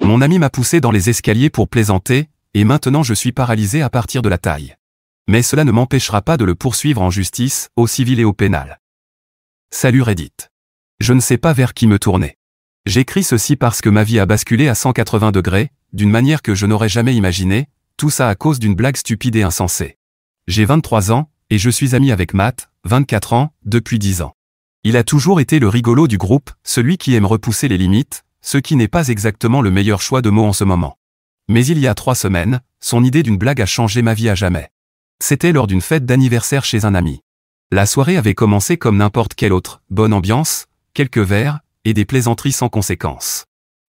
Mon ami m'a poussé dans les escaliers pour plaisanter, et maintenant je suis paralysé à partir de la taille. Mais cela ne m'empêchera pas de le poursuivre en justice, au civil et au pénal. Salut Reddit. Je ne sais pas vers qui me tourner. J'écris ceci parce que ma vie a basculé à 180 degrés, d'une manière que je n'aurais jamais imaginée, tout ça à cause d'une blague stupide et insensée. J'ai 23 ans, et je suis ami avec Matt, 24 ans, depuis 10 ans. Il a toujours été le rigolo du groupe, celui qui aime repousser les limites, ce qui n'est pas exactement le meilleur choix de mots en ce moment. Mais il y a 3 semaines, son idée d'une blague a changé ma vie à jamais. C'était lors d'une fête d'anniversaire chez un ami. La soirée avait commencé comme n'importe quelle autre, bonne ambiance, quelques verres, et des plaisanteries sans conséquence.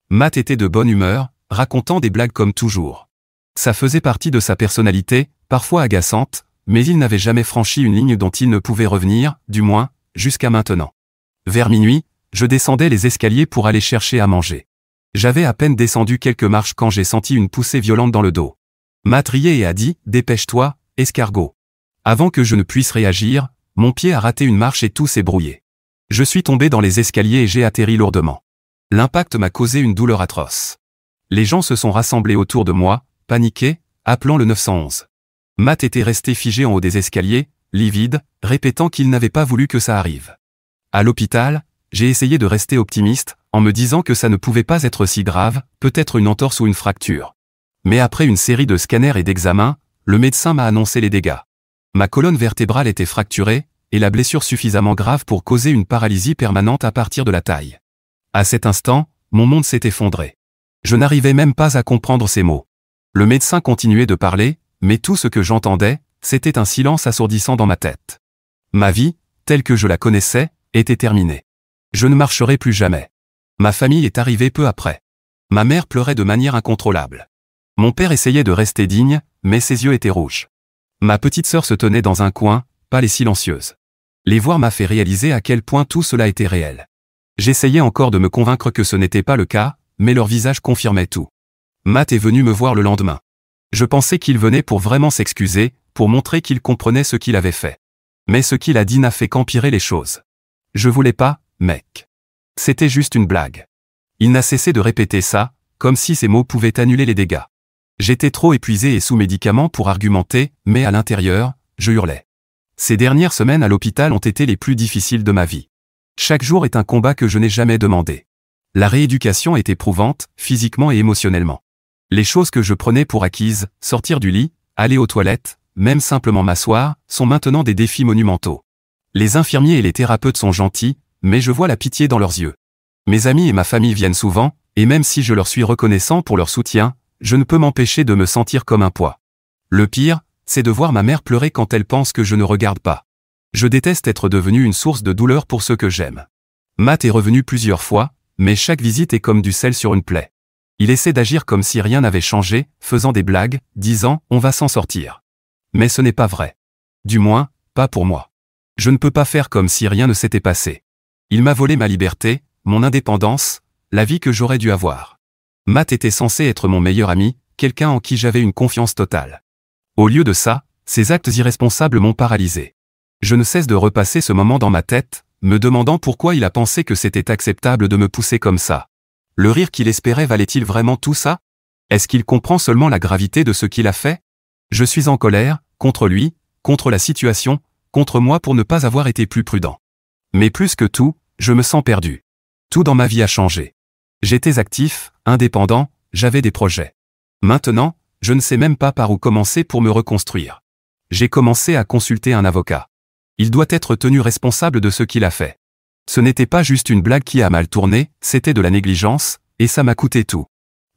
Matt était de bonne humeur, racontant des blagues comme toujours. Ça faisait partie de sa personnalité, parfois agaçante, mais il n'avait jamais franchi une ligne dont il ne pouvait revenir, du moins, jusqu'à maintenant. Vers minuit, je descendais les escaliers pour aller chercher à manger. J'avais à peine descendu quelques marches quand j'ai senti une poussée violente dans le dos. Matt riait et a dit « Dépêche-toi, escargot ». Avant que je ne puisse réagir, mon pied a raté une marche et tout s'est brouillé. Je suis tombé dans les escaliers et j'ai atterri lourdement. L'impact m'a causé une douleur atroce. Les gens se sont rassemblés autour de moi, paniqués, appelant le 911. Matt était resté figé en haut des escaliers, livide, répétant qu'il n'avait pas voulu que ça arrive. À l'hôpital, j'ai essayé de rester optimiste, en me disant que ça ne pouvait pas être si grave, peut-être une entorse ou une fracture. Mais après une série de scanners et d'examens, le médecin m'a annoncé les dégâts. Ma colonne vertébrale était fracturée, et la blessure suffisamment grave pour causer une paralysie permanente à partir de la taille. À cet instant, mon monde s'est effondré. Je n'arrivais même pas à comprendre ces mots. Le médecin continuait de parler, mais tout ce que j'entendais, c'était un silence assourdissant dans ma tête. Ma vie, telle que je la connaissais, était terminée. Je ne marcherai plus jamais. Ma famille est arrivée peu après. Ma mère pleurait de manière incontrôlable. Mon père essayait de rester digne, mais ses yeux étaient rouges. Ma petite sœur se tenait dans un coin, pâle et silencieuse. Les voir m'a fait réaliser à quel point tout cela était réel. J'essayais encore de me convaincre que ce n'était pas le cas, mais leur visage confirmait tout. Matt est venu me voir le lendemain. Je pensais qu'il venait pour vraiment s'excuser, pour montrer qu'il comprenait ce qu'il avait fait. Mais ce qu'il a dit n'a fait qu'empirer les choses. Je voulais pas, mec. C'était juste une blague. Il n'a cessé de répéter ça, comme si ces mots pouvaient annuler les dégâts. J'étais trop épuisé et sous médicaments pour argumenter, mais à l'intérieur, je hurlais. Ces dernières semaines à l'hôpital ont été les plus difficiles de ma vie. Chaque jour est un combat que je n'ai jamais demandé. La rééducation est éprouvante, physiquement et émotionnellement. Les choses que je prenais pour acquises, sortir du lit, aller aux toilettes, même simplement m'asseoir, sont maintenant des défis monumentaux. Les infirmiers et les thérapeutes sont gentils, mais je vois la pitié dans leurs yeux. Mes amis et ma famille viennent souvent, et même si je leur suis reconnaissant pour leur soutien, je ne peux m'empêcher de me sentir comme un poids. Le pire, c'est de voir ma mère pleurer quand elle pense que je ne regarde pas. Je déteste être devenu une source de douleur pour ceux que j'aime. Matt est revenu plusieurs fois, mais chaque visite est comme du sel sur une plaie. Il essaie d'agir comme si rien n'avait changé, faisant des blagues, disant « on va s'en sortir ». Mais ce n'est pas vrai. Du moins, pas pour moi. Je ne peux pas faire comme si rien ne s'était passé. Il m'a volé ma liberté, mon indépendance, la vie que j'aurais dû avoir. Matt était censé être mon meilleur ami, quelqu'un en qui j'avais une confiance totale. Au lieu de ça, ces actes irresponsables m'ont paralysé. Je ne cesse de repasser ce moment dans ma tête, me demandant pourquoi il a pensé que c'était acceptable de me pousser comme ça. Le rire qu'il espérait valait-il vraiment tout ça? Est-ce qu'il comprend seulement la gravité de ce qu'il a fait? Je suis en colère, contre lui, contre la situation, contre moi pour ne pas avoir été plus prudent. Mais plus que tout, je me sens perdu. Tout dans ma vie a changé. J'étais actif, indépendant, j'avais des projets. Maintenant, je ne sais même pas par où commencer pour me reconstruire. J'ai commencé à consulter un avocat. Il doit être tenu responsable de ce qu'il a fait. Ce n'était pas juste une blague qui a mal tourné, c'était de la négligence, et ça m'a coûté tout.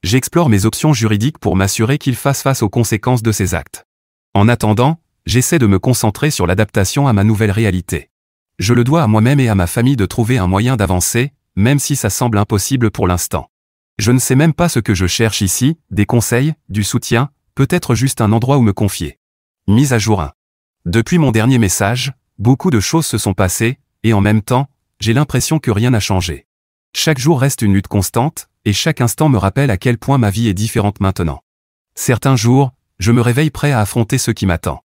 J'explore mes options juridiques pour m'assurer qu'il fasse face aux conséquences de ses actes. En attendant, j'essaie de me concentrer sur l'adaptation à ma nouvelle réalité. Je le dois à moi-même et à ma famille de trouver un moyen d'avancer, même si ça semble impossible pour l'instant. Je ne sais même pas ce que je cherche ici, des conseils, du soutien, peut-être juste un endroit où me confier. Mise à jour 1. Depuis mon dernier message, beaucoup de choses se sont passées, et en même temps, j'ai l'impression que rien n'a changé. Chaque jour reste une lutte constante, et chaque instant me rappelle à quel point ma vie est différente maintenant. Certains jours, je me réveille prêt à affronter ce qui m'attend.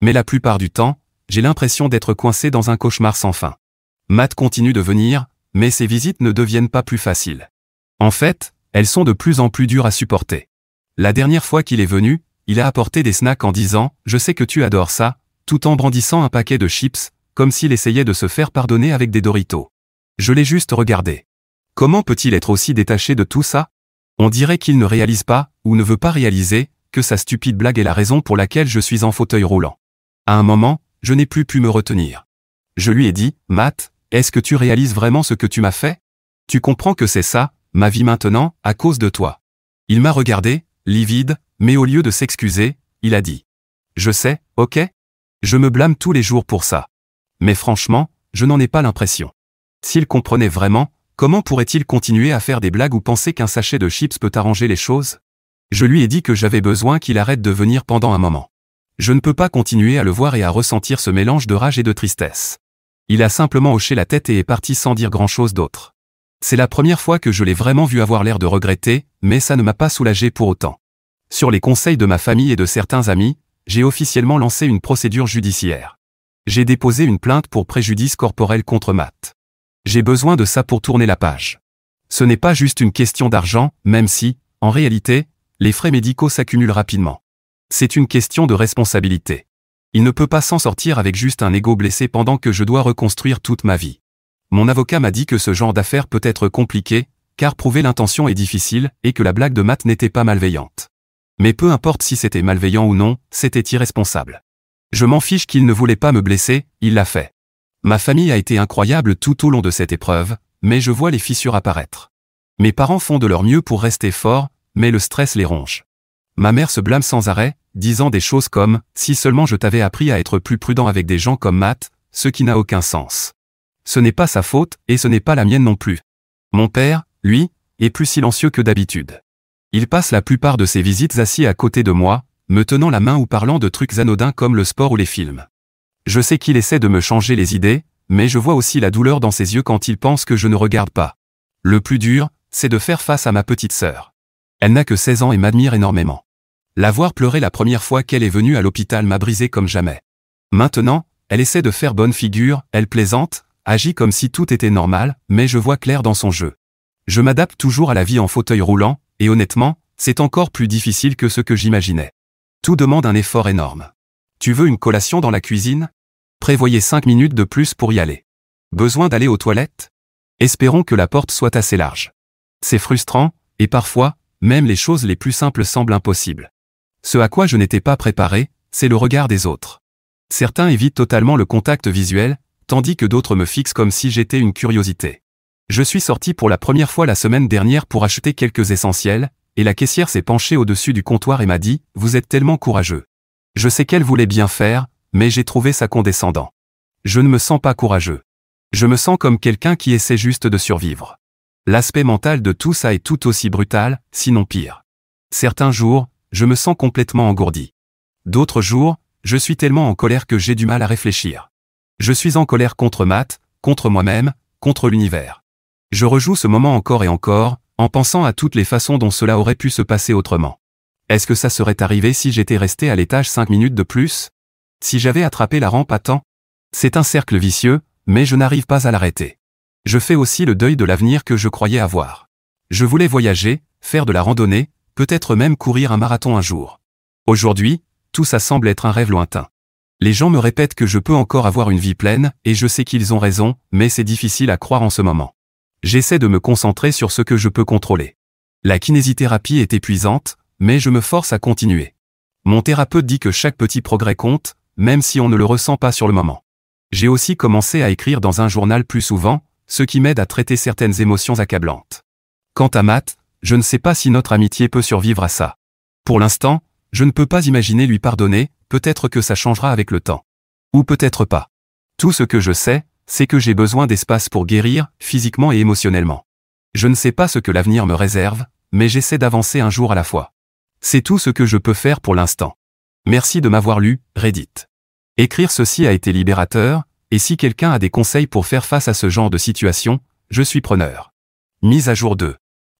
Mais la plupart du temps, j'ai l'impression d'être coincé dans un cauchemar sans fin. Matt continue de venir, mais ses visites ne deviennent pas plus faciles. En fait, elles sont de plus en plus dures à supporter. La dernière fois qu'il est venu, il a apporté des snacks en disant « Je sais que tu adores ça », tout en brandissant un paquet de chips, comme s'il essayait de se faire pardonner avec des Doritos. Je l'ai juste regardé. Comment peut-il être aussi détaché de tout ça? On dirait qu'il ne réalise pas, ou ne veut pas réaliser, que sa stupide blague est la raison pour laquelle je suis en fauteuil roulant. À un moment, je n'ai plus pu me retenir. Je lui ai dit « Matt, est-ce que tu réalises vraiment ce que tu m'as fait? Tu comprends que c'est ça, ma vie maintenant, à cause de toi. » Il m'a regardé, livide, mais au lieu de s'excuser, il a dit « Je sais, ok? Je me blâme tous les jours pour ça. Mais franchement, je n'en ai pas l'impression. S'il comprenait vraiment, comment pourrait-il continuer à faire des blagues ou penser qu'un sachet de chips peut arranger les choses? Je lui ai dit que j'avais besoin qu'il arrête de venir pendant un moment. Je ne peux pas continuer à le voir et à ressentir ce mélange de rage et de tristesse. Il a simplement hoché la tête et est parti sans dire grand-chose d'autre. C'est la première fois que je l'ai vraiment vu avoir l'air de regretter, mais ça ne m'a pas soulagé pour autant. Sur les conseils de ma famille et de certains amis, j'ai officiellement lancé une procédure judiciaire. J'ai déposé une plainte pour préjudice corporel contre Matt. J'ai besoin de ça pour tourner la page. Ce n'est pas juste une question d'argent, même si, en réalité, les frais médicaux s'accumulent rapidement. C'est une question de responsabilité. Il ne peut pas s'en sortir avec juste un ego blessé pendant que je dois reconstruire toute ma vie. Mon avocat m'a dit que ce genre d'affaire peut être compliqué, car prouver l'intention est difficile, et que la blague de Matt n'était pas malveillante. Mais peu importe si c'était malveillant ou non, c'était irresponsable. Je m'en fiche qu'il ne voulait pas me blesser, il l'a fait. Ma famille a été incroyable tout au long de cette épreuve, mais je vois les fissures apparaître. Mes parents font de leur mieux pour rester forts, mais le stress les ronge. Ma mère se blâme sans arrêt, disant des choses comme « si seulement je t'avais appris à être plus prudent avec des gens comme Matt », ce qui n'a aucun sens. Ce n'est pas sa faute, et ce n'est pas la mienne non plus. Mon père, lui, est plus silencieux que d'habitude. Il passe la plupart de ses visites assis à côté de moi, me tenant la main ou parlant de trucs anodins comme le sport ou les films. Je sais qu'il essaie de me changer les idées, mais je vois aussi la douleur dans ses yeux quand il pense que je ne regarde pas. Le plus dur, c'est de faire face à ma petite sœur. Elle n'a que 16 ans et m'admire énormément. La voir pleurer la première fois qu'elle est venue à l'hôpital m'a brisé comme jamais. Maintenant, elle essaie de faire bonne figure, elle plaisante, agit comme si tout était normal, mais je vois clair dans son jeu. Je m'adapte toujours à la vie en fauteuil roulant, et honnêtement, c'est encore plus difficile que ce que j'imaginais. Tout demande un effort énorme. Tu veux une collation dans la cuisine? Prévoyez 5 minutes de plus pour y aller. Besoin d'aller aux toilettes? Espérons que la porte soit assez large. C'est frustrant, et parfois, même les choses les plus simples semblent impossibles. Ce à quoi je n'étais pas préparé, c'est le regard des autres. Certains évitent totalement le contact visuel, tandis que d'autres me fixent comme si j'étais une curiosité. Je suis sorti pour la première fois la semaine dernière pour acheter quelques essentiels, et la caissière s'est penchée au-dessus du comptoir et m'a dit « Vous êtes tellement courageux ». Je sais qu'elle voulait bien faire, mais j'ai trouvé ça condescendant. Je ne me sens pas courageux. Je me sens comme quelqu'un qui essaie juste de survivre. L'aspect mental de tout ça est tout aussi brutal, sinon pire. Certains jours, je me sens complètement engourdi. D'autres jours, je suis tellement en colère que j'ai du mal à réfléchir. Je suis en colère contre Matt, contre moi-même, contre l'univers. Je rejoue ce moment encore et encore, en pensant à toutes les façons dont cela aurait pu se passer autrement. Est-ce que ça serait arrivé si j'étais resté à l'étage 5 minutes de plus? Si j'avais attrapé la rampe à temps? C'est un cercle vicieux, mais je n'arrive pas à l'arrêter. Je fais aussi le deuil de l'avenir que je croyais avoir. Je voulais voyager, faire de la randonnée, peut-être même courir un marathon un jour. Aujourd'hui, tout ça semble être un rêve lointain. Les gens me répètent que je peux encore avoir une vie pleine, et je sais qu'ils ont raison, mais c'est difficile à croire en ce moment. J'essaie de me concentrer sur ce que je peux contrôler. La kinésithérapie est épuisante, mais je me force à continuer. Mon thérapeute dit que chaque petit progrès compte, même si on ne le ressent pas sur le moment. J'ai aussi commencé à écrire dans un journal plus souvent, ce qui m'aide à traiter certaines émotions accablantes. Quant à Matt, je ne sais pas si notre amitié peut survivre à ça. Pour l'instant, je ne peux pas imaginer lui pardonner, peut-être que ça changera avec le temps. Ou peut-être pas. Tout ce que je sais, c'est que j'ai besoin d'espace pour guérir, physiquement et émotionnellement. Je ne sais pas ce que l'avenir me réserve, mais j'essaie d'avancer un jour à la fois. C'est tout ce que je peux faire pour l'instant. Merci de m'avoir lu, Reddit. Écrire ceci a été libérateur, et si quelqu'un a des conseils pour faire face à ce genre de situation, je suis preneur. Mise à jour 2.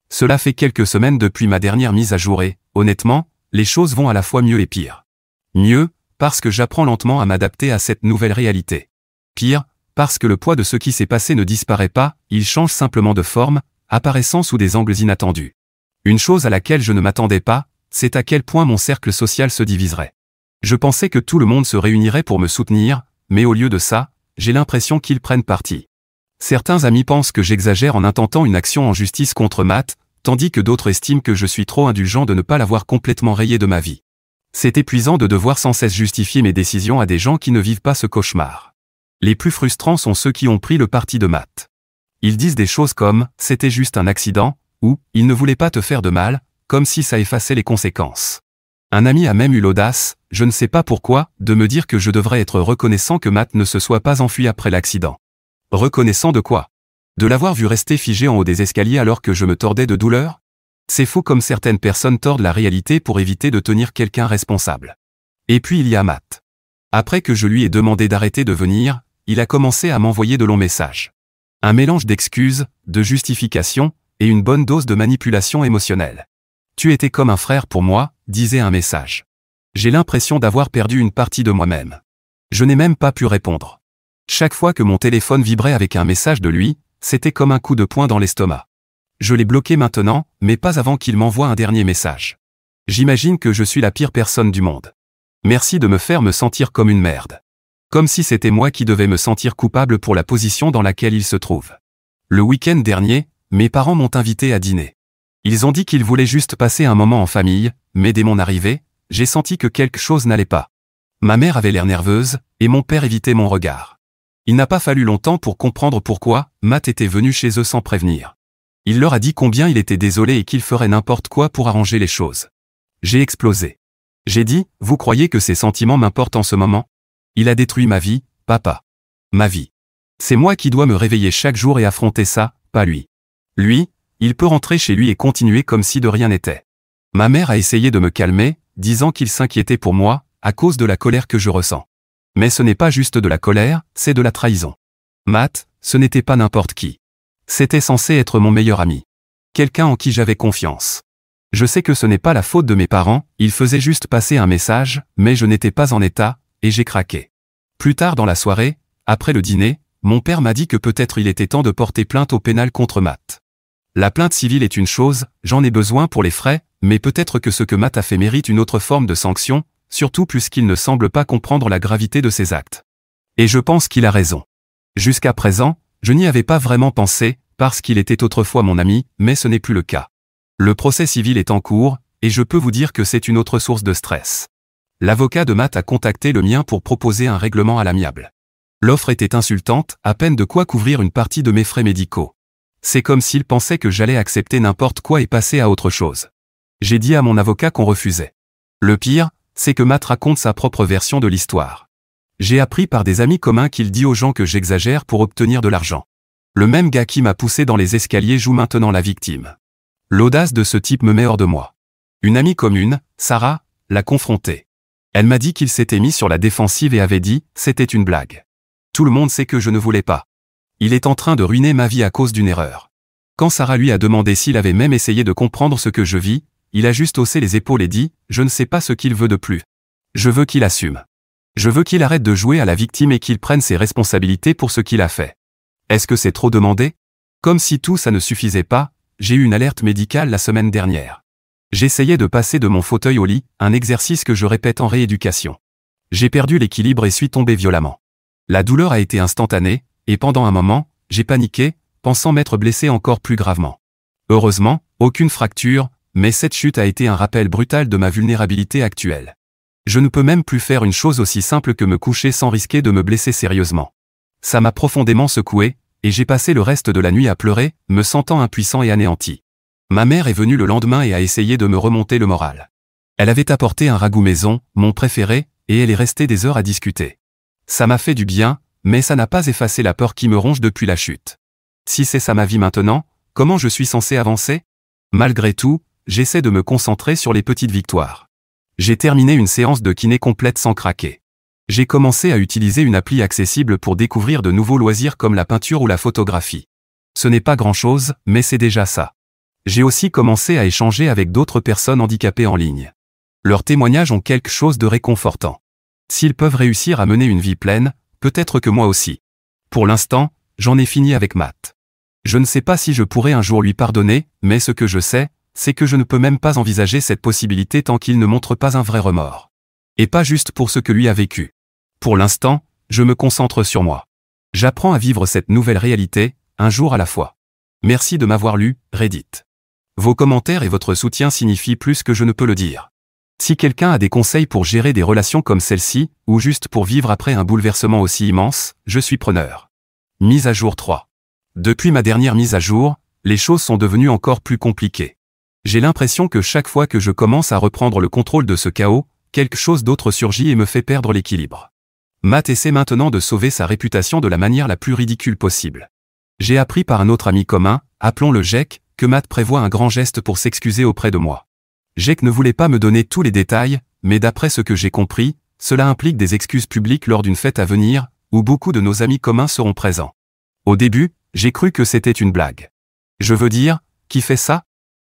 Cela fait quelques semaines depuis ma dernière mise à jour et, honnêtement, les choses vont à la fois mieux et pire. Mieux, parce que j'apprends lentement à m'adapter à cette nouvelle réalité. Pire, parce que le poids de ce qui s'est passé ne disparaît pas, il change simplement de forme, apparaissant sous des angles inattendus. Une chose à laquelle je ne m'attendais pas, c'est à quel point mon cercle social se diviserait. Je pensais que tout le monde se réunirait pour me soutenir, mais au lieu de ça, j'ai l'impression qu'ils prennent parti. Certains amis pensent que j'exagère en intentant une action en justice contre Matt, tandis que d'autres estiment que je suis trop indulgent de ne pas l'avoir complètement rayé de ma vie. C'est épuisant de devoir sans cesse justifier mes décisions à des gens qui ne vivent pas ce cauchemar. Les plus frustrants sont ceux qui ont pris le parti de Matt. Ils disent des choses comme « c'était juste un accident » ou « il ne voulait pas te faire de mal », comme si ça effaçait les conséquences. Un ami a même eu l'audace, je ne sais pas pourquoi, de me dire que je devrais être reconnaissant que Matt ne se soit pas enfui après l'accident. Reconnaissant de quoi? De l'avoir vu rester figé en haut des escaliers alors que je me tordais de douleur? C'est fou comme certaines personnes tordent la réalité pour éviter de tenir quelqu'un responsable. Et puis il y a Matt. Après que je lui ai demandé d'arrêter de venir, il a commencé à m'envoyer de longs messages. Un mélange d'excuses, de justifications, et une bonne dose de manipulation émotionnelle. Tu étais comme un frère pour moi, disait un message. J'ai l'impression d'avoir perdu une partie de moi-même. Je n'ai même pas pu répondre. Chaque fois que mon téléphone vibrait avec un message de lui, c'était comme un coup de poing dans l'estomac. Je l'ai bloqué maintenant, mais pas avant qu'il m'envoie un dernier message. J'imagine que je suis la pire personne du monde. Merci de me faire me sentir comme une merde. Comme si c'était moi qui devais me sentir coupable pour la position dans laquelle il se trouve. Le week-end dernier, mes parents m'ont invité à dîner. Ils ont dit qu'ils voulaient juste passer un moment en famille, mais dès mon arrivée, j'ai senti que quelque chose n'allait pas. Ma mère avait l'air nerveuse, et mon père évitait mon regard. Il n'a pas fallu longtemps pour comprendre pourquoi Matt était venu chez eux sans prévenir. Il leur a dit combien il était désolé et qu'il ferait n'importe quoi pour arranger les choses. J'ai explosé. J'ai dit, vous croyez que ces sentiments m'importent en ce moment? Il a détruit ma vie, papa. Ma vie. C'est moi qui dois me réveiller chaque jour et affronter ça, pas lui. Lui, il peut rentrer chez lui et continuer comme si de rien n'était. Ma mère a essayé de me calmer, disant qu'il s'inquiétait pour moi, à cause de la colère que je ressens. Mais ce n'est pas juste de la colère, c'est de la trahison. Matt, ce n'était pas n'importe qui. C'était censé être mon meilleur ami. Quelqu'un en qui j'avais confiance. Je sais que ce n'est pas la faute de mes parents, ils faisaient juste passer un message, mais je n'étais pas en état, et j'ai craqué. Plus tard dans la soirée, après le dîner, mon père m'a dit que peut-être il était temps de porter plainte au pénal contre Matt. La plainte civile est une chose, j'en ai besoin pour les frais, mais peut-être que ce que Matt a fait mérite une autre forme de sanction, surtout puisqu'il ne semble pas comprendre la gravité de ses actes. Et je pense qu'il a raison. Jusqu'à présent, je n'y avais pas vraiment pensé, parce qu'il était autrefois mon ami, mais ce n'est plus le cas. Le procès civil est en cours, et je peux vous dire que c'est une autre source de stress. L'avocat de Matt a contacté le mien pour proposer un règlement à l'amiable. L'offre était insultante, à peine de quoi couvrir une partie de mes frais médicaux. C'est comme s'il pensait que j'allais accepter n'importe quoi et passer à autre chose. J'ai dit à mon avocat qu'on refusait. Le pire, c'est que Matt raconte sa propre version de l'histoire. J'ai appris par des amis communs qu'il dit aux gens que j'exagère pour obtenir de l'argent. Le même gars qui m'a poussé dans les escaliers joue maintenant la victime. L'audace de ce type me met hors de moi. Une amie commune, Sarah, l'a confronté. Elle m'a dit qu'il s'était mis sur la défensive et avait dit « c'était une blague ». Tout le monde sait que je ne voulais pas. Il est en train de ruiner ma vie à cause d'une erreur. Quand Sarah lui a demandé s'il avait même essayé de comprendre ce que je vis, il a juste haussé les épaules et dit « je ne sais pas ce qu'il veut de plus. Je veux qu'il assume. Je veux qu'il arrête de jouer à la victime et qu'il prenne ses responsabilités pour ce qu'il a fait. » Est-ce que c'est trop demandé? Comme si tout ça ne suffisait pas, j'ai eu une alerte médicale la semaine dernière. J'essayais de passer de mon fauteuil au lit, un exercice que je répète en rééducation. J'ai perdu l'équilibre et suis tombé violemment. La douleur a été instantanée, et pendant un moment, j'ai paniqué, pensant m'être blessé encore plus gravement. Heureusement, aucune fracture, mais cette chute a été un rappel brutal de ma vulnérabilité actuelle. Je ne peux même plus faire une chose aussi simple que me coucher sans risquer de me blesser sérieusement. Ça m'a profondément secoué, et j'ai passé le reste de la nuit à pleurer, me sentant impuissant et anéanti. Ma mère est venue le lendemain et a essayé de me remonter le moral. Elle avait apporté un ragoût maison, mon préféré, et elle est restée des heures à discuter. Ça m'a fait du bien, mais ça n'a pas effacé la peur qui me ronge depuis la chute. Si c'est ça ma vie maintenant, comment je suis censé avancer? Malgré tout, j'essaie de me concentrer sur les petites victoires. J'ai terminé une séance de kiné complète sans craquer. J'ai commencé à utiliser une appli accessible pour découvrir de nouveaux loisirs comme la peinture ou la photographie. Ce n'est pas grand-chose, mais c'est déjà ça. J'ai aussi commencé à échanger avec d'autres personnes handicapées en ligne. Leurs témoignages ont quelque chose de réconfortant. S'ils peuvent réussir à mener une vie pleine, peut-être que moi aussi. Pour l'instant, j'en ai fini avec Matt. Je ne sais pas si je pourrai un jour lui pardonner, mais ce que je sais, c'est que je ne peux même pas envisager cette possibilité tant qu'il ne montre pas un vrai remords. Et pas juste pour ce que lui a vécu. Pour l'instant, je me concentre sur moi. J'apprends à vivre cette nouvelle réalité, un jour à la fois. Merci de m'avoir lu, Reddit. Vos commentaires et votre soutien signifient plus que je ne peux le dire. Si quelqu'un a des conseils pour gérer des relations comme celle-ci, ou juste pour vivre après un bouleversement aussi immense, je suis preneur. Mise à jour 3. Depuis ma dernière mise à jour, les choses sont devenues encore plus compliquées. J'ai l'impression que chaque fois que je commence à reprendre le contrôle de ce chaos, quelque chose d'autre surgit et me fait perdre l'équilibre. Matt essaie maintenant de sauver sa réputation de la manière la plus ridicule possible. J'ai appris par un autre ami commun, appelons-le Jake, que Matt prévoit un grand geste pour s'excuser auprès de moi. Jake ne voulait pas me donner tous les détails, mais d'après ce que j'ai compris, cela implique des excuses publiques lors d'une fête à venir, où beaucoup de nos amis communs seront présents. Au début, j'ai cru que c'était une blague. Je veux dire, qui fait ça?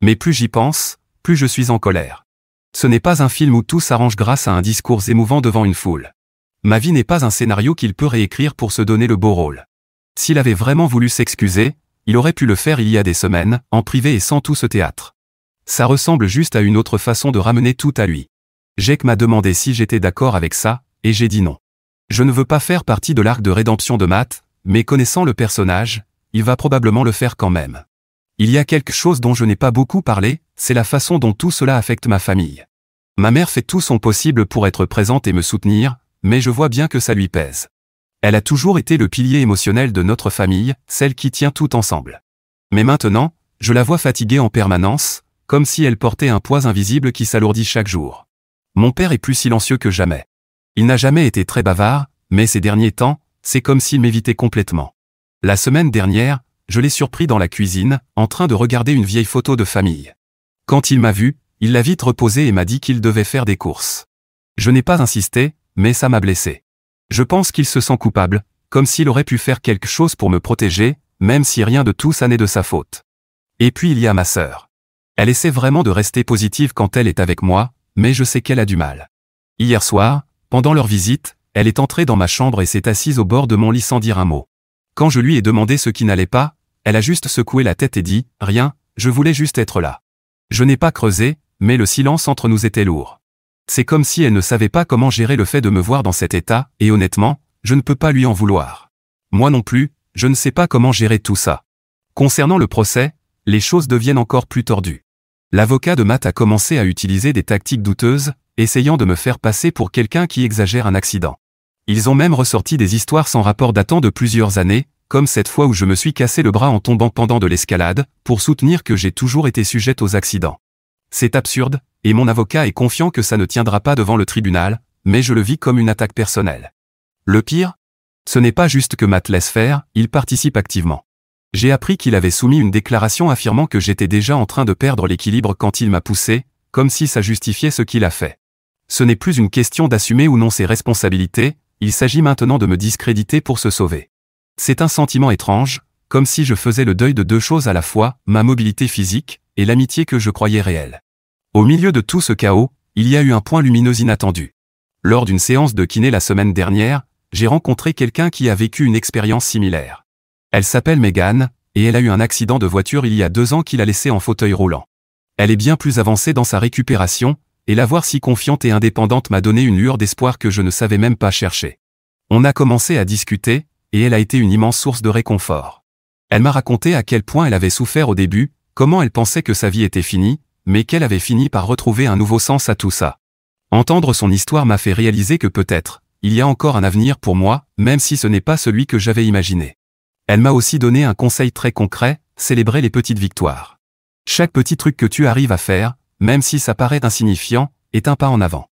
Mais plus j'y pense, plus je suis en colère. Ce n'est pas un film où tout s'arrange grâce à un discours émouvant devant une foule. Ma vie n'est pas un scénario qu'il peut réécrire pour se donner le beau rôle. S'il avait vraiment voulu s'excuser, il aurait pu le faire il y a des semaines, en privé et sans tout ce théâtre. Ça ressemble juste à une autre façon de ramener tout à lui. Jake m'a demandé si j'étais d'accord avec ça, et j'ai dit non. Je ne veux pas faire partie de l'arc de rédemption de Matt, mais connaissant le personnage, il va probablement le faire quand même. Il y a quelque chose dont je n'ai pas beaucoup parlé, c'est la façon dont tout cela affecte ma famille. Ma mère fait tout son possible pour être présente et me soutenir, mais je vois bien que ça lui pèse. Elle a toujours été le pilier émotionnel de notre famille, celle qui tient tout ensemble. Mais maintenant, je la vois fatiguée en permanence, comme si elle portait un poids invisible qui s'alourdit chaque jour. Mon père est plus silencieux que jamais. Il n'a jamais été très bavard, mais ces derniers temps, c'est comme s'il m'évitait complètement. La semaine dernière, je l'ai surpris dans la cuisine, en train de regarder une vieille photo de famille. Quand il m'a vu, il l'a vite reposée et m'a dit qu'il devait faire des courses. Je n'ai pas insisté, mais ça m'a blessé. Je pense qu'il se sent coupable, comme s'il aurait pu faire quelque chose pour me protéger, même si rien de tout ça n'est de sa faute. Et puis il y a ma sœur. Elle essaie vraiment de rester positive quand elle est avec moi, mais je sais qu'elle a du mal. Hier soir, pendant leur visite, elle est entrée dans ma chambre et s'est assise au bord de mon lit sans dire un mot. Quand je lui ai demandé ce qui n'allait pas, elle a juste secoué la tête et dit « Rien, je voulais juste être là ». Je n'ai pas creusé, mais le silence entre nous était lourd. C'est comme si elle ne savait pas comment gérer le fait de me voir dans cet état, et honnêtement, je ne peux pas lui en vouloir. Moi non plus, je ne sais pas comment gérer tout ça. Concernant le procès, les choses deviennent encore plus tordues. L'avocat de Matt a commencé à utiliser des tactiques douteuses, essayant de me faire passer pour quelqu'un qui exagère un accident. Ils ont même ressorti des histoires sans rapport datant de plusieurs années, comme cette fois où je me suis cassé le bras en tombant pendant de l'escalade, pour soutenir que j'ai toujours été sujette aux accidents. C'est absurde, et mon avocat est confiant que ça ne tiendra pas devant le tribunal, mais je le vis comme une attaque personnelle. Le pire? Ce n'est pas juste que Matt laisse faire, il participe activement. J'ai appris qu'il avait soumis une déclaration affirmant que j'étais déjà en train de perdre l'équilibre quand il m'a poussé, comme si ça justifiait ce qu'il a fait. Ce n'est plus une question d'assumer ou non ses responsabilités, il s'agit maintenant de me discréditer pour se sauver. C'est un sentiment étrange, comme si je faisais le deuil de deux choses à la fois, ma mobilité physique, et l'amitié que je croyais réelle. Au milieu de tout ce chaos, il y a eu un point lumineux inattendu. Lors d'une séance de kiné la semaine dernière, j'ai rencontré quelqu'un qui a vécu une expérience similaire. Elle s'appelle Megan, et elle a eu un accident de voiture il y a 2 ans qui l'a laissée en fauteuil roulant. Elle est bien plus avancée dans sa récupération, et la voir si confiante et indépendante m'a donné une lueur d'espoir que je ne savais même pas chercher. On a commencé à discuter, et elle a été une immense source de réconfort. Elle m'a raconté à quel point elle avait souffert au début, comment elle pensait que sa vie était finie, mais qu'elle avait fini par retrouver un nouveau sens à tout ça. Entendre son histoire m'a fait réaliser que peut-être, il y a encore un avenir pour moi, même si ce n'est pas celui que j'avais imaginé. Elle m'a aussi donné un conseil très concret, célébrer les petites victoires. Chaque petit truc que tu arrives à faire, même si ça paraît insignifiant, est un pas en avant.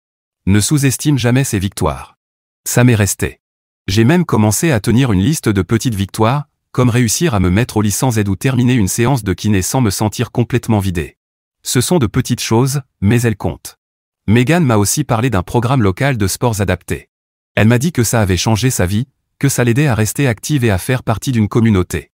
Ne sous-estime jamais ces victoires. Ça m'est resté. J'ai même commencé à tenir une liste de petites victoires, comme réussir à me mettre au lit sans aide ou terminer une séance de kiné sans me sentir complètement vidé. Ce sont de petites choses, mais elles comptent. Megan m'a aussi parlé d'un programme local de sports adaptés. Elle m'a dit que ça avait changé sa vie, que ça l'aidait à rester active et à faire partie d'une communauté.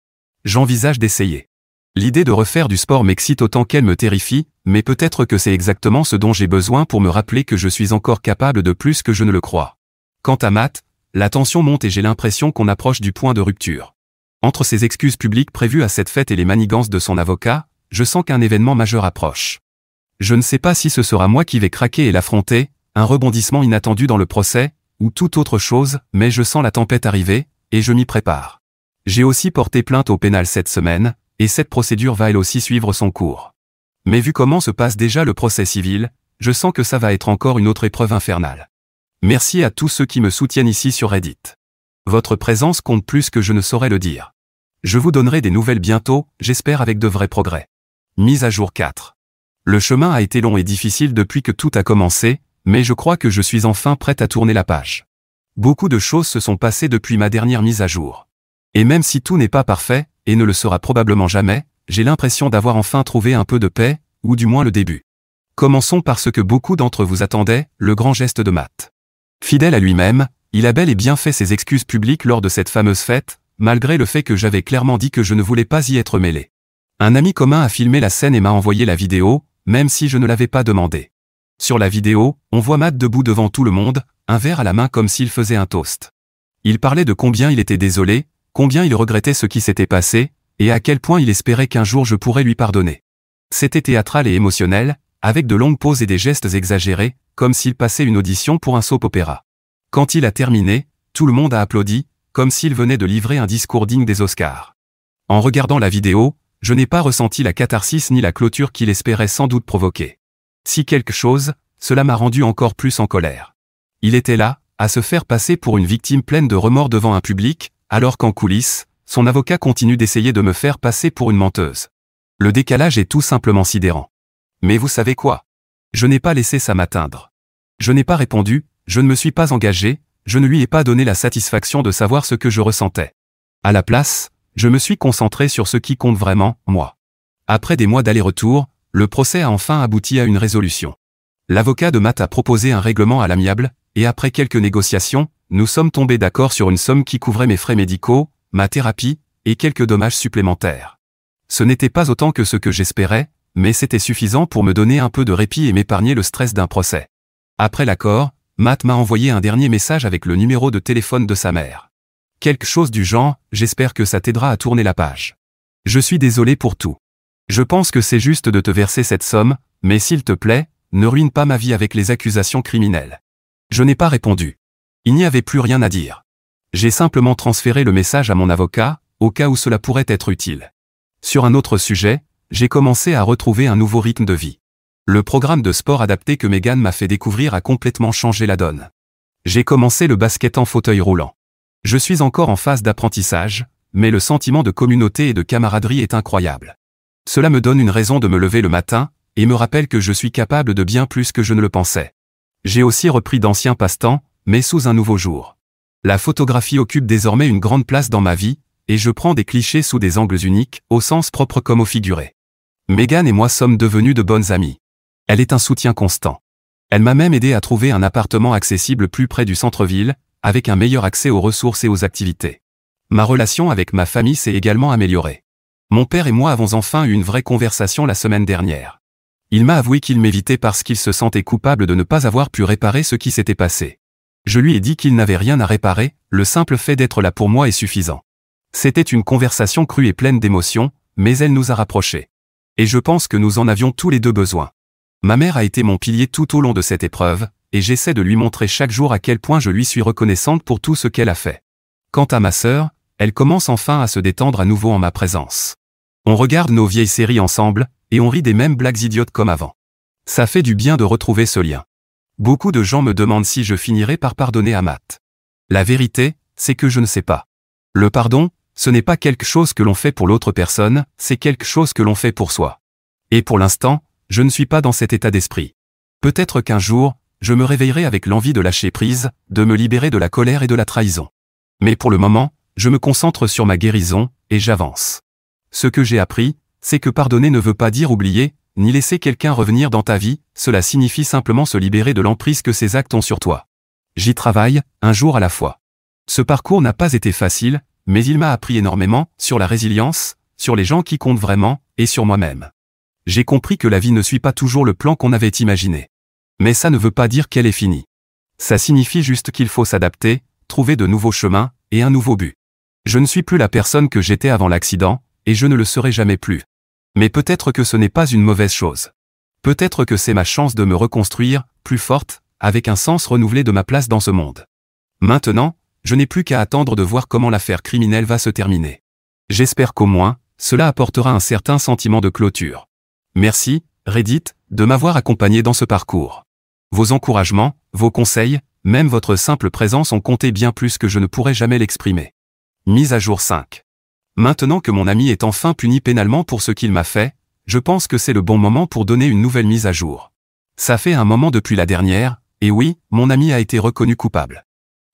J'envisage d'essayer. L'idée de refaire du sport m'excite autant qu'elle me terrifie, mais peut-être que c'est exactement ce dont j'ai besoin pour me rappeler que je suis encore capable de plus que je ne le crois. Quant à Matt, la tension monte et j'ai l'impression qu'on approche du point de rupture. Entre ses excuses publiques prévues à cette fête et les manigances de son avocat, je sens qu'un événement majeur approche. Je ne sais pas si ce sera moi qui vais craquer et l'affronter, un rebondissement inattendu dans le procès, ou toute autre chose, mais je sens la tempête arriver, et je m'y prépare. J'ai aussi porté plainte au pénal cette semaine, et cette procédure va elle aussi suivre son cours. Mais vu comment se passe déjà le procès civil, je sens que ça va être encore une autre épreuve infernale. Merci à tous ceux qui me soutiennent ici sur Reddit. Votre présence compte plus que je ne saurais le dire. Je vous donnerai des nouvelles bientôt, j'espère avec de vrais progrès. Mise à jour 4. Le chemin a été long et difficile depuis que tout a commencé, mais je crois que je suis enfin prête à tourner la page. Beaucoup de choses se sont passées depuis ma dernière mise à jour. Et même si tout n'est pas parfait, et ne le sera probablement jamais, j'ai l'impression d'avoir enfin trouvé un peu de paix, ou du moins le début. Commençons par ce que beaucoup d'entre vous attendaient, le grand geste de Matt. Fidèle à lui-même, il a bel et bien fait ses excuses publiques lors de cette fameuse fête, malgré le fait que j'avais clairement dit que je ne voulais pas y être mêlé. Un ami commun a filmé la scène et m'a envoyé la vidéo, même si je ne l'avais pas demandé. Sur la vidéo, on voit Matt debout devant tout le monde, un verre à la main comme s'il faisait un toast. Il parlait de combien il était désolé, combien il regrettait ce qui s'était passé, et à quel point il espérait qu'un jour je pourrais lui pardonner. C'était théâtral et émotionnel, avec de longues pauses et des gestes exagérés, comme s'il passait une audition pour un soap-opéra. Quand il a terminé, tout le monde a applaudi, comme s'il venait de livrer un discours digne des Oscars. En regardant la vidéo, je n'ai pas ressenti la catharsis ni la clôture qu'il espérait sans doute provoquer. Si quelque chose, cela m'a rendu encore plus en colère. Il était là, à se faire passer pour une victime pleine de remords devant un public, alors qu'en coulisses, son avocat continue d'essayer de me faire passer pour une menteuse. Le décalage est tout simplement sidérant. Mais vous savez quoi? Je n'ai pas laissé ça m'atteindre. Je n'ai pas répondu, je ne me suis pas engagé, je ne lui ai pas donné la satisfaction de savoir ce que je ressentais. À la place, je me suis concentré sur ce qui compte vraiment, moi. Après des mois d'aller-retour, le procès a enfin abouti à une résolution. L'avocat de Matt a proposé un règlement à l'amiable, et après quelques négociations, nous sommes tombés d'accord sur une somme qui couvrait mes frais médicaux, ma thérapie, et quelques dommages supplémentaires. Ce n'était pas autant que ce que j'espérais, mais c'était suffisant pour me donner un peu de répit et m'épargner le stress d'un procès. Après l'accord, Matt m'a envoyé un dernier message avec le numéro de téléphone de sa mère. Quelque chose du genre, j'espère que ça t'aidera à tourner la page. Je suis désolé pour tout. Je pense que c'est juste de te verser cette somme, mais s'il te plaît, ne ruine pas ma vie avec les accusations criminelles. Je n'ai pas répondu. Il n'y avait plus rien à dire. J'ai simplement transféré le message à mon avocat, au cas où cela pourrait être utile. Sur un autre sujet, j'ai commencé à retrouver un nouveau rythme de vie. Le programme de sport adapté que Megan m'a fait découvrir a complètement changé la donne. J'ai commencé le basket en fauteuil roulant. Je suis encore en phase d'apprentissage, mais le sentiment de communauté et de camaraderie est incroyable. Cela me donne une raison de me lever le matin, et me rappelle que je suis capable de bien plus que je ne le pensais. J'ai aussi repris d'anciens passe-temps, mais sous un nouveau jour. La photographie occupe désormais une grande place dans ma vie, et je prends des clichés sous des angles uniques, au sens propre comme au figuré. Megan et moi sommes devenus de bonnes amies. Elle est un soutien constant. Elle m'a même aidé à trouver un appartement accessible plus près du centre-ville, avec un meilleur accès aux ressources et aux activités. Ma relation avec ma famille s'est également améliorée. Mon père et moi avons enfin eu une vraie conversation la semaine dernière. Il m'a avoué qu'il m'évitait parce qu'il se sentait coupable de ne pas avoir pu réparer ce qui s'était passé. Je lui ai dit qu'il n'avait rien à réparer, le simple fait d'être là pour moi est suffisant. C'était une conversation crue et pleine d'émotions, mais elle nous a rapprochés. Et je pense que nous en avions tous les deux besoin. Ma mère a été mon pilier tout au long de cette épreuve, et j'essaie de lui montrer chaque jour à quel point je lui suis reconnaissante pour tout ce qu'elle a fait. Quant à ma sœur, elle commence enfin à se détendre à nouveau en ma présence. On regarde nos vieilles séries ensemble, et on rit des mêmes blagues idiotes comme avant. Ça fait du bien de retrouver ce lien. Beaucoup de gens me demandent si je finirai par pardonner à Matt. La vérité, c'est que je ne sais pas. Le pardon, ce n'est pas quelque chose que l'on fait pour l'autre personne, c'est quelque chose que l'on fait pour soi. Et pour l'instant, je ne suis pas dans cet état d'esprit. Peut-être qu'un jour, je me réveillerai avec l'envie de lâcher prise, de me libérer de la colère et de la trahison. Mais pour le moment, je me concentre sur ma guérison, et j'avance. Ce que j'ai appris, c'est que pardonner ne veut pas dire oublier, ni laisser quelqu'un revenir dans ta vie, cela signifie simplement se libérer de l'emprise que ses actes ont sur toi. J'y travaille, un jour à la fois. Ce parcours n'a pas été facile, mais il m'a appris énormément, sur la résilience, sur les gens qui comptent vraiment, et sur moi-même. J'ai compris que la vie ne suit pas toujours le plan qu'on avait imaginé. Mais ça ne veut pas dire qu'elle est finie. Ça signifie juste qu'il faut s'adapter, trouver de nouveaux chemins, et un nouveau but. Je ne suis plus la personne que j'étais avant l'accident, et je ne le serai jamais plus. Mais peut-être que ce n'est pas une mauvaise chose. Peut-être que c'est ma chance de me reconstruire, plus forte, avec un sens renouvelé de ma place dans ce monde. Maintenant, je n'ai plus qu'à attendre de voir comment l'affaire criminelle va se terminer. J'espère qu'au moins, cela apportera un certain sentiment de clôture. Merci, Reddit, de m'avoir accompagné dans ce parcours. Vos encouragements, vos conseils, même votre simple présence ont compté bien plus que je ne pourrais jamais l'exprimer. Mise à jour 5. Maintenant que mon ami est enfin puni pénalement pour ce qu'il m'a fait, je pense que c'est le bon moment pour donner une nouvelle mise à jour. Ça fait un moment depuis la dernière, et oui, mon ami a été reconnu coupable.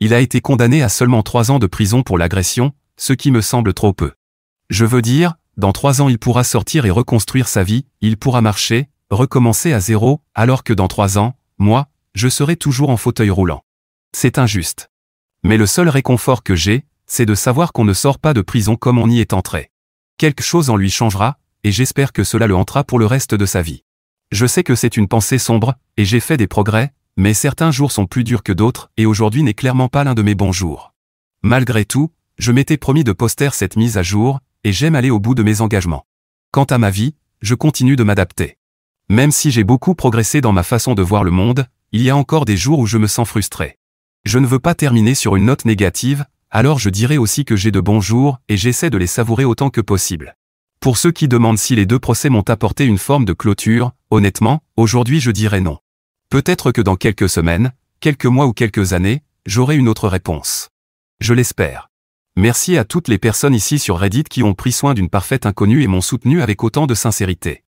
Il a été condamné à seulement 3 ans de prison pour l'agression, ce qui me semble trop peu. Je veux dire, dans 3 ans il pourra sortir et reconstruire sa vie, il pourra marcher, recommencer à zéro, alors que dans 3 ans, moi, je serai toujours en fauteuil roulant. C'est injuste. Mais le seul réconfort que j'ai, c'est de savoir qu'on ne sort pas de prison comme on y est entré. Quelque chose en lui changera, et j'espère que cela le hantera pour le reste de sa vie. Je sais que c'est une pensée sombre, et j'ai fait des progrès, mais certains jours sont plus durs que d'autres, et aujourd'hui n'est clairement pas l'un de mes bons jours. Malgré tout, je m'étais promis de poster cette mise à jour, et j'aime aller au bout de mes engagements. Quant à ma vie, je continue de m'adapter. Même si j'ai beaucoup progressé dans ma façon de voir le monde, il y a encore des jours où je me sens frustré. Je ne veux pas terminer sur une note négative, alors je dirais aussi que j'ai de bons jours et j'essaie de les savourer autant que possible. Pour ceux qui demandent si les 2 procès m'ont apporté une forme de clôture, honnêtement, aujourd'hui je dirais non. Peut-être que dans quelques semaines, quelques mois ou quelques années, j'aurai une autre réponse. Je l'espère. Merci à toutes les personnes ici sur Reddit qui ont pris soin d'une parfaite inconnue et m'ont soutenu avec autant de sincérité.